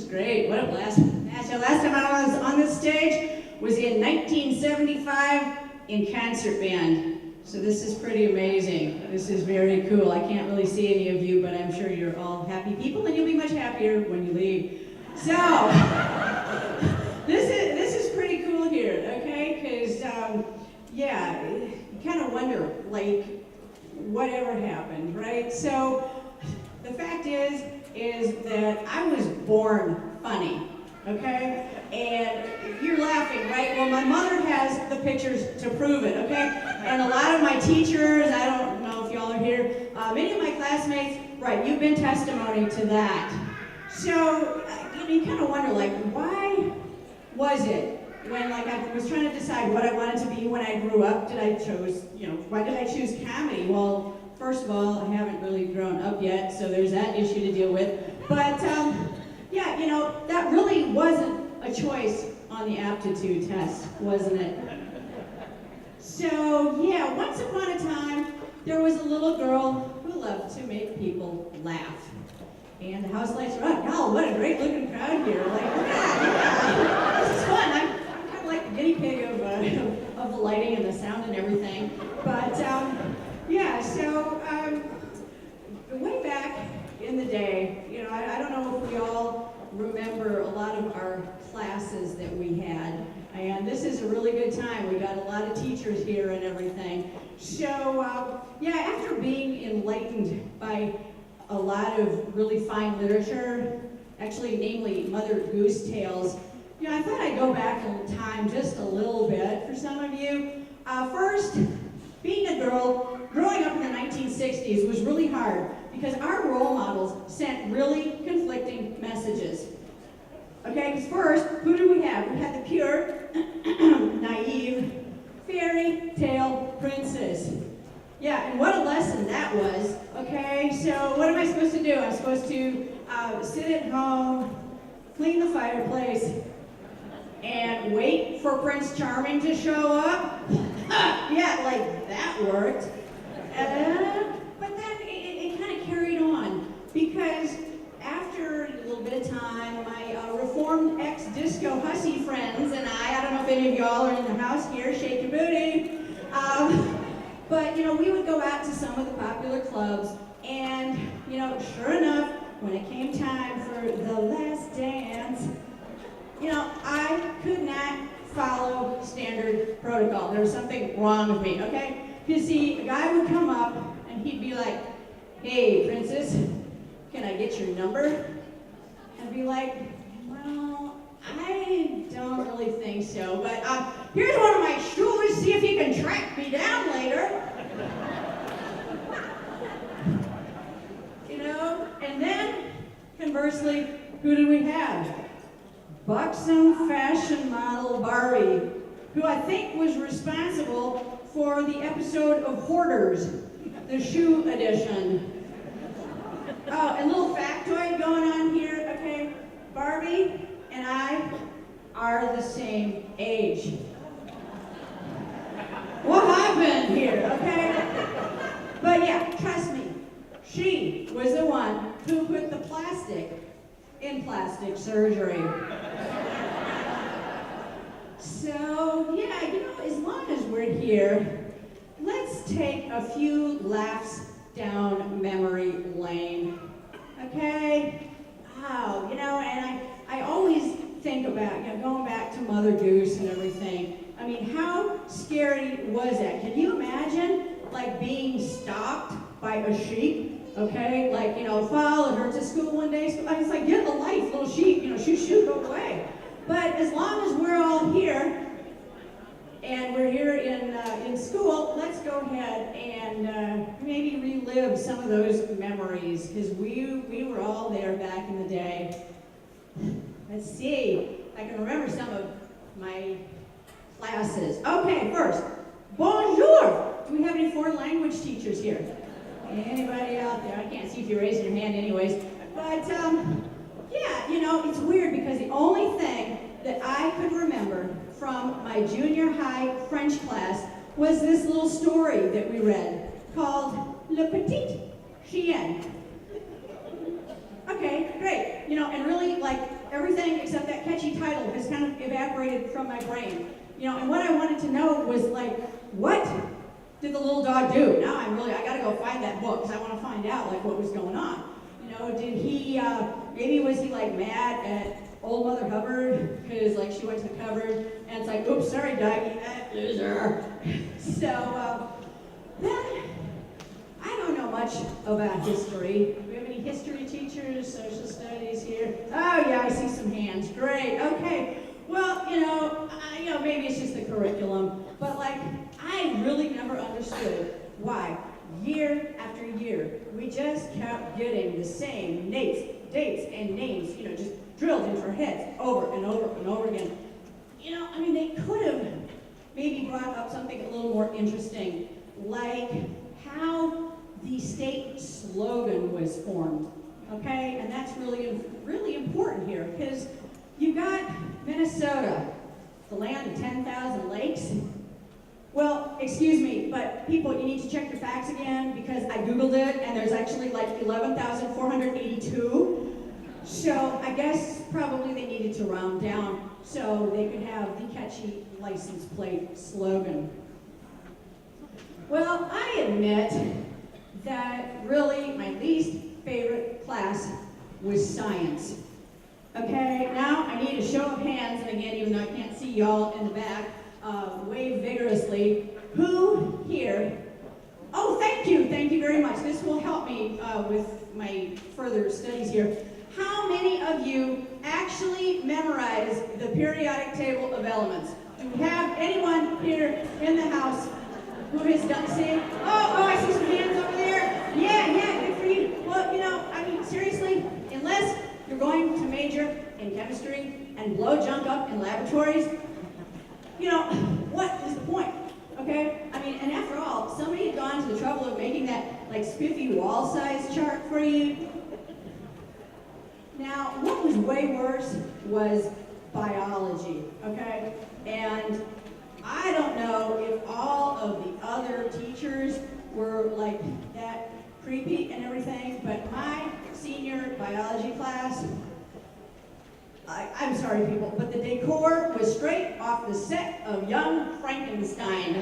great. What a blast. The last time I was on this stage was in 1975 in concert band. So this is pretty amazing. This is very cool. I can't really see any of you, but I'm sure you're all happy people, and you'll be much happier when you leave. So, this is pretty cool here, okay? Because, yeah, you kind of wonder, like, whatever happened, right? So, the fact is that I was born funny, okay? And you're laughing, right? Well, my mother has the pictures to prove it, okay? And a lot of my teachers, I don't know if y'all are here, many of my classmates, right, you've been testimony to that. So, you kind of wonder, like, why was it when, like, I was trying to decide what I wanted to be when I grew up, why did I choose comedy? Well, first of all, I haven't really grown up yet, so there's that issue to deal with. But, yeah, that really wasn't a choice on the aptitude test, wasn't it? So, yeah, once upon a time, there was a little girl who loved to make people laugh. And the house lights are on. Oh, what a great looking crowd here. Like, yeah, this is fun. I'm kind of like the guinea pig of the lighting and the sound and everything. But, yeah, so way back in the day, I don't know if we all remember a lot of our classes that we had. And this is a really good time. We got a lot of teachers here and everything. So, yeah, after being enlightened by a lot of really fine literature, actually, namely Mother Goose Tales, I thought I'd go back in time just a little bit for some of you. First, being a girl, growing up in the 1960s was really hard because our role models sent really conflicting messages. Okay, because first, who do we have? We had the pure, naive, fairy tale princess. Yeah, and what a lesson that was, okay? So what am I supposed to do? I'm supposed to sit at home, clean the fireplace, and wait for Prince Charming to show up? Yeah, like that worked. But then it kind of carried on, because after a little bit of time, my reformed ex-disco hussy friends and I don't know if any of y'all are in the house here, shake your booty, but, we would go out to some of the popular clubs, and, sure enough, when it came time for the last dance, I could not follow standard protocol. There was something wrong with me, okay? You see, a guy would come up, and he'd be like, "Hey, princess, can I get your number?" I'd be like, "Well, I don't really think so, but here's one of my shoes, see if you can track me down later." And then, conversely, who do we have? Buxom fashion model Barbie, who I think was responsible for the episode of Hoarders, the shoe edition. Oh, and a little factoid going on here, okay? Barbie and I are the same age. What happened here, okay? But yeah, trust me, she was the one who put the plastic in plastic surgery. So, yeah, as long as we're here, let's take a few laughs down memory lane, okay? Wow, and I always think about, going back to Mother Goose and everything. I mean, how scary was that? Can you imagine, like, being stalked by a sheep? Okay, like, followed her to school one day. So I was like, get a life, little sheep, shoot, go away. But as long as we're all here, and we're here in school, let's go ahead and maybe relive some of those memories, because we were all there back in the day. Let's see, I can remember some of my classes. Okay, first, bonjour. Do we have any foreign language teachers here? Anybody out there? I can't see if you're raising your hand anyways. But, yeah, it's weird because the only thing that I could remember from my junior high French class was this little story that we read called Le Petit Chien. Okay, great. And really, like, everything except that catchy title has kind of evaporated from my brain. And what I wanted to know was like, what did the little dog do? Now I gotta go find that book because I want to find out like what was going on. Did he, maybe was he like mad at old Mother Hubbard because like she went to the cupboard and it's like, oops, sorry doggy, that loser. So then, I don't know much about history. Do we have any history teachers, social studies here? Oh yeah, I see some hands, great, okay. Well, maybe it's just the curriculum, but like, I really never understood why year after year, we just kept getting the same dates and names, just drilled into our heads over and over and over again. They could have maybe brought up something a little more interesting, like how the state slogan was formed, okay? And that's really, really important here, because you got Minnesota, the land of 10,000 lakes. Well, excuse me, but people, you need to check your facts again because I Googled it and there's actually like 11,482. So I guess probably they needed to round down so they could have the catchy license plate slogan. Well, I admit that really my least favorite class was science. Okay, now I need a show of hands, and again, even though I can't see y'all in the back, wave vigorously. Who here? Oh, thank you very much. This will help me with my further studies here. How many of you actually memorize the periodic table of elements? Do we have anyone here in the house who has done the same? Oh, I see some hands over there. Yeah, good for you. Well, seriously, unless you're going to major in chemistry and blow junk up in laboratories, what is the point? Okay? And after all, somebody had gone to the trouble of making that like spiffy wall size chart for you. Now, what was way worse was biology, okay? And I don't know if all of the other teachers were like that creepy and everything, but my senior biology class, I'm sorry people, but the decor was straight off the set of Young Frankenstein.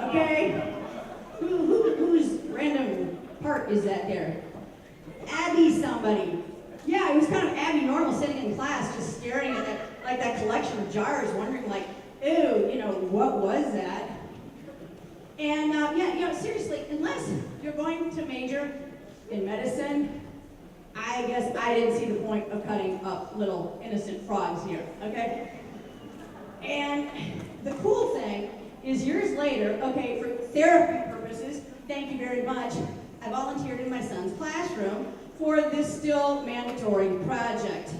Okay? Whose random part is that there? Abby somebody. Yeah, it was kind of Abby Normal sitting in class just staring at that collection of jars, wondering like, ew, what was that? And seriously, unless you're going to major in medicine, I guess I didn't see the point of cutting up little innocent frogs here, okay? And the cool thing is years later, okay, for therapy purposes, thank you very much, I volunteered in my son's classroom for this still mandatory project.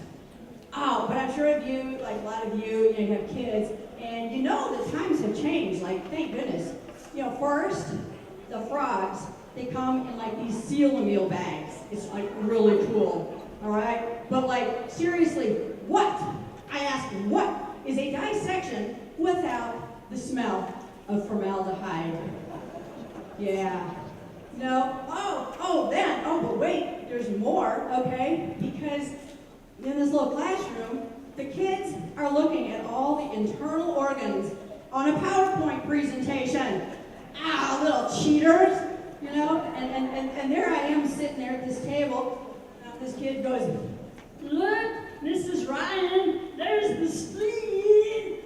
Oh, but I'm sure of you, like a lot of you have kids, and the times have changed, like thank goodness. First, the frogs, they come in like these seal-a-meal bags. It's like really cool, all right? But like, seriously, what? I ask, what is a dissection without the smell of formaldehyde? Yeah. No? But wait, there's more, okay? Because in this little classroom, the kids are looking at all the internal organs on a PowerPoint presentation. Little cheaters, and there I am sitting there at this table. This kid goes, look, Mrs. Ryan, there's the spleen.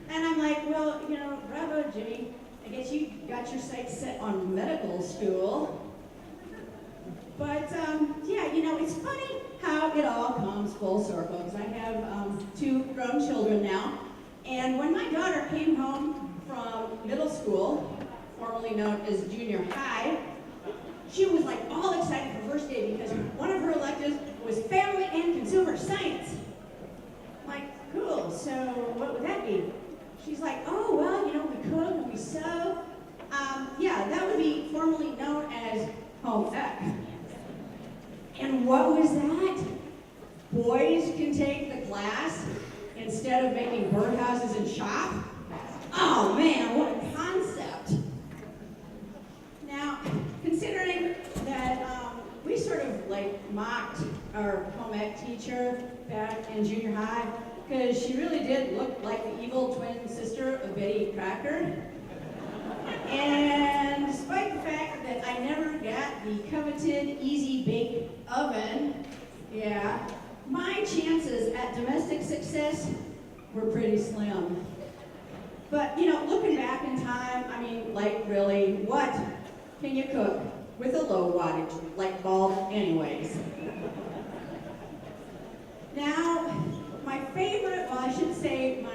And I'm like, well, bravo, Jimmy. I guess you got your sights set on medical school. But, it's funny how it all comes full circle, because I have 2 grown children now. And when my daughter came home from middle school, formerly known as junior high, she was like all excited for first day because one of her electives was family and consumer science. I'm like, cool, so what would that be? She's like, oh, well, we cook and we sew. That would be formerly known as home ec. And what was that? Boys can take the class instead of making birdhouses and shop? Oh man, what a concept. Now, considering that we sort of like mocked our home ec teacher back in junior high, because she really did look like the evil twin sister of Betty Crocker. And despite the fact that I never got the coveted easy bake oven, yeah, my chances at domestic success were pretty slim. But, you know, looking back in time, I mean, like, really, what can you cook with a low wattage light bulb anyways? Now, my favorite, well, I should say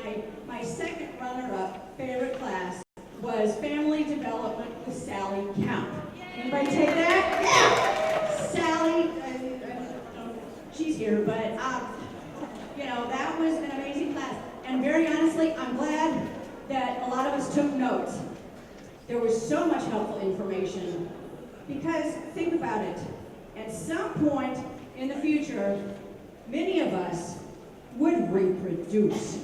my second runner-up favorite class was Family Development with Sally Count. Anybody take that? Yeah! Sally, she's here, but, you know, that was an amazing class. And very honestly, I'm glad that a lot of us took notes. There was so much helpful information. Because, think about it, at some point in the future, many of us would reproduce.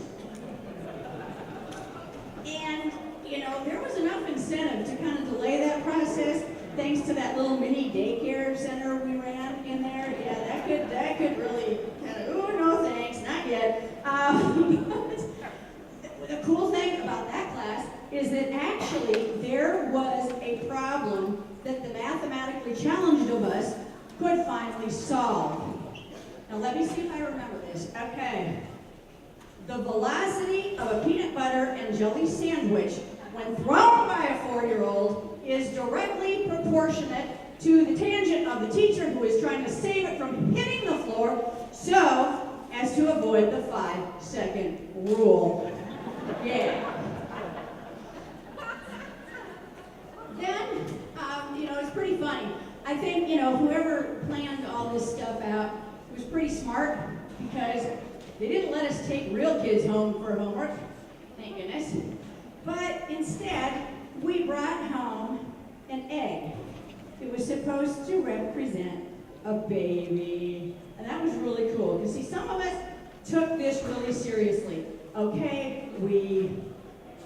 And, you know, there was enough incentive to kind of delay that process thanks to that little mini daycare center we ran in there. Yeah, that could really kind of, oh, no thanks, not yet. The cool thing about that class is that actually there was a problem that the mathematically challenged of us could finally solve. Now let me see if I remember this. Okay. The velocity of a peanut butter and jelly sandwich when thrown by a 4-year-old is directly proportionate to the tangent of the teacher who is trying to save it from hitting the floor so as to avoid the 5-second rule. Yeah. Then, you know, it's pretty funny. I think, you know, whoever planned all this stuff out was pretty smart because they didn't let us take real kids home for homework, thank goodness. But instead, we brought home an egg. It was supposed to represent a baby. And that was really cool because, see, some of us took this really seriously. Okay, we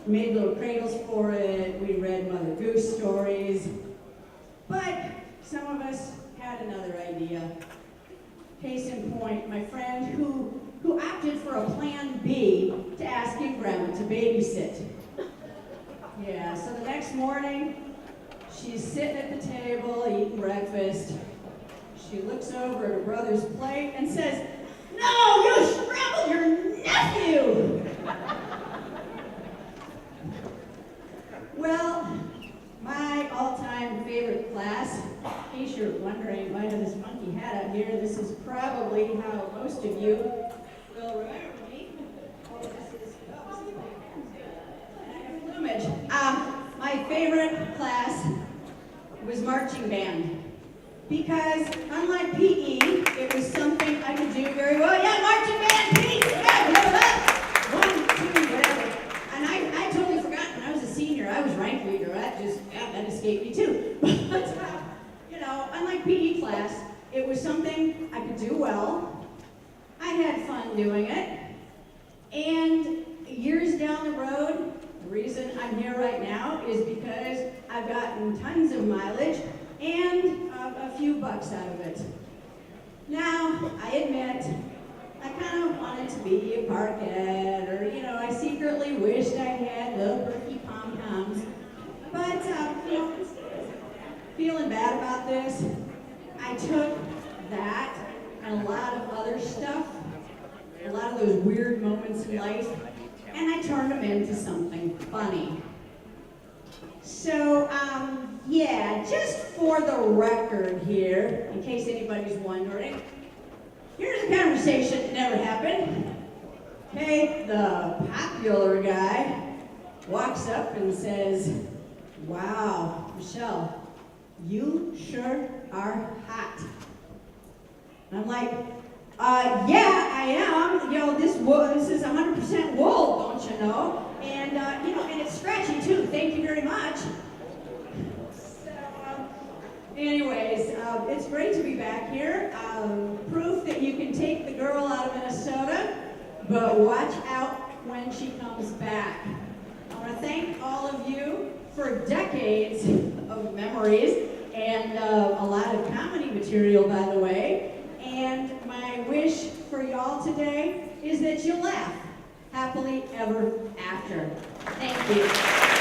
made little cradles for it, we read Mother Goose stories, but some of us had another idea. Case in point, my friend who opted for a plan B to asking Grandma to babysit. Yeah, so the next morning, she's sitting at the table eating breakfast. She looks over at her brother's plate and says, "No, you scrambled your nephew!" Well, my all-time favorite class, in case you're wondering why I have this monkey hat up here, this is probably how most of you will remember me. Oh, this is, I have plumage. My favorite class was marching band. Because unlike PE, it was something I could do very well. Yeah, marching band, PE, yeah, 1, 2, whatever. And I totally forgot when I was a senior, I was rank leader. That escaped me too. But, you know, unlike PE class, it was something I could do well. I had fun doing it. And years down the road, the reason I'm here right now is because I've gotten tons of mileage and a few bucks out of it. Now, I admit, I kind of wanted to be a parkette, or, you know, I secretly wished I had little perky pom-poms. But, you know, feeling bad about this, I took that and a lot of other stuff, a lot of those weird moments in life, and I turned them into something funny. So, yeah, just for the record here, in case anybody's wondering, here's a conversation that never happened. Okay, the popular guy walks up and says, "Wow, Michelle, you sure are hot." And I'm like, yeah, I am. You know, this is 100% wool, don't you know? And, you know, and it's scratchy too. Thank you very much. So, anyways, it's great to be back here. Proof that you can take the girl out of Minnesota, but watch out when she comes back. I want to thank all of you for decades of memories and a lot of comedy material, by the way. And that you'll laugh happily ever after. Thank you.